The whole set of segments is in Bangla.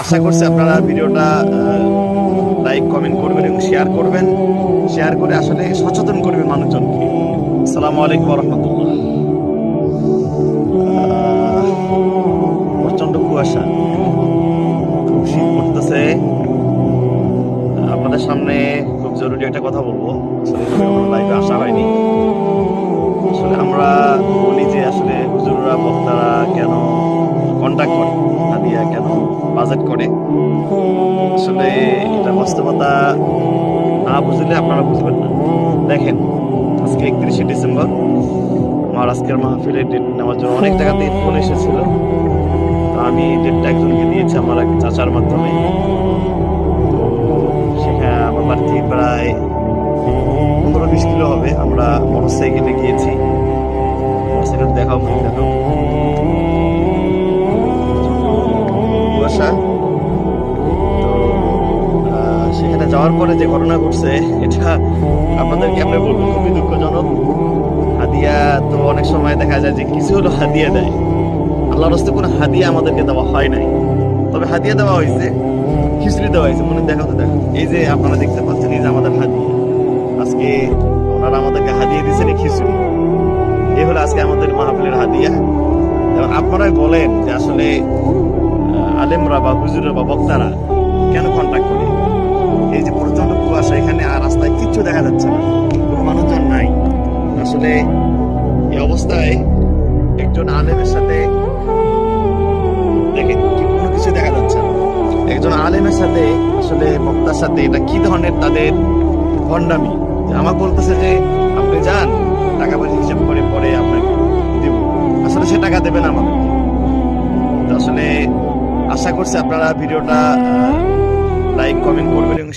আশা করছি আপনারা ভিডিওটা লাইক কমেন্ট করবেন এবং শেয়ার করে আসলে সচেতন করবেন মানুষজনকে। আসসালামু আলাইকুম ওয়া রাহমাতুল্লাহ। প্রচন্ড কুয়াশা, খুব শীত পড়তেছে। আপনাদের সামনে খুব জরুরি একটা কথা বলবো। আসলে লাইভে আসা হয়নি। আসলে আমরা বলি যে আসলে হুজুররা বক্তারা কেন কন্টাক্ট করে, হাদিয়া কেন বাজেট করে। আসলে এটা বাস্তবতা না বুঝলে আপনারা বুঝবেন না। দেখেন, আজকে 31শে ডিসেম্বর, আমার আজকের মাহফিলের ডেট নেওয়ার জন্য অনেক জায়গাতে ফোন এসেছিল। তো আমি ডেটটা একজনকে দিয়েছি আমার এক চাচার মাধ্যমে। তো সেখানে আমার বাড়ি থেকে প্রায় 15-20 কিলো হবে। আমরা মোটর সাইকেলে গিয়েছি। মোটরসাইকেল দেখাও কুয়াশা। তো সেখানে যাওয়ার পরে যে ঘটনা ঘটছে, এটা আপনাদেরকে আমরা বলবো খুবই দুঃখজনক। হাদিয়া তো অনেক সময় দেখা যায় যে কিছু হলো হাদিয়া দেয়, আল্লাহর রাস্তায় কোনো হাদিয়া আমাদেরকে দেওয়া হয় নাই। তবে হাদিয়া দেওয়া হয়েছে, খিচুড়ি দেওয়া হয়েছে। মনে দেখো এই যে আপনারা দেখতে পাচ্ছেন, এই যে আমাদের হাদিয়া, আজকে ওনারা আমাদেরকে হাদিয়া দিয়েছেন খিচুড়ি। এই হলো আজকে আমাদের মাহফিলের হাদিয়া। এবং আপনারাই বলেন যে আসলে আলেমরা বা হুজুররা বা বক্তারা কেন কন্টাক্ট করে। এই যে প্রচন্ড কুয়াশা, এখানে আর রাস্তায় কিচ্ছু দেখা যাচ্ছে না, কোনো মানুষজন নাই। আসলে এই অবস্থায় একজন আলেমের সাথে দেখেন কোনো কিছু দেখা যাচ্ছে না। একজন আলেমের সাথে আসলে বক্তার সাথে এটা কি ধরনের তাদের ভণ্ডামি। আমার বলতেছে যে আপনি যান, টাকা পয়সা হিসাব করে পরে আপনাকে দিব। আসলে সে টাকা দেবেন আমাদের। আসলে আশা করছি আপনারা ভিডিওটা লাইক কমেন্ট করবেন এবং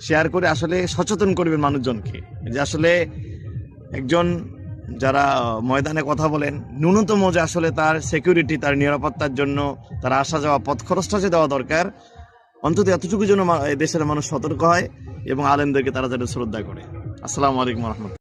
শেয়ার করে আসলে সচেতন করবেন মানুষজনকে যে আসলে একজন যারা ময়দানে কথা বলেন, ন্যূনতম যে আসলে তার সিকিউরিটি, তার নিরাপত্তার জন্য তার আসা যাওয়া পথ খরচটা যে দেওয়া দরকার, অন্তত এতটুকু যেন দেশের মানুষ সতর্ক হয় এবং আলেমদেরকে তারা যেন শ্রদ্ধা করে। আসসালামু আলাইকুম ওয়া রাহমাতুল্লাহ।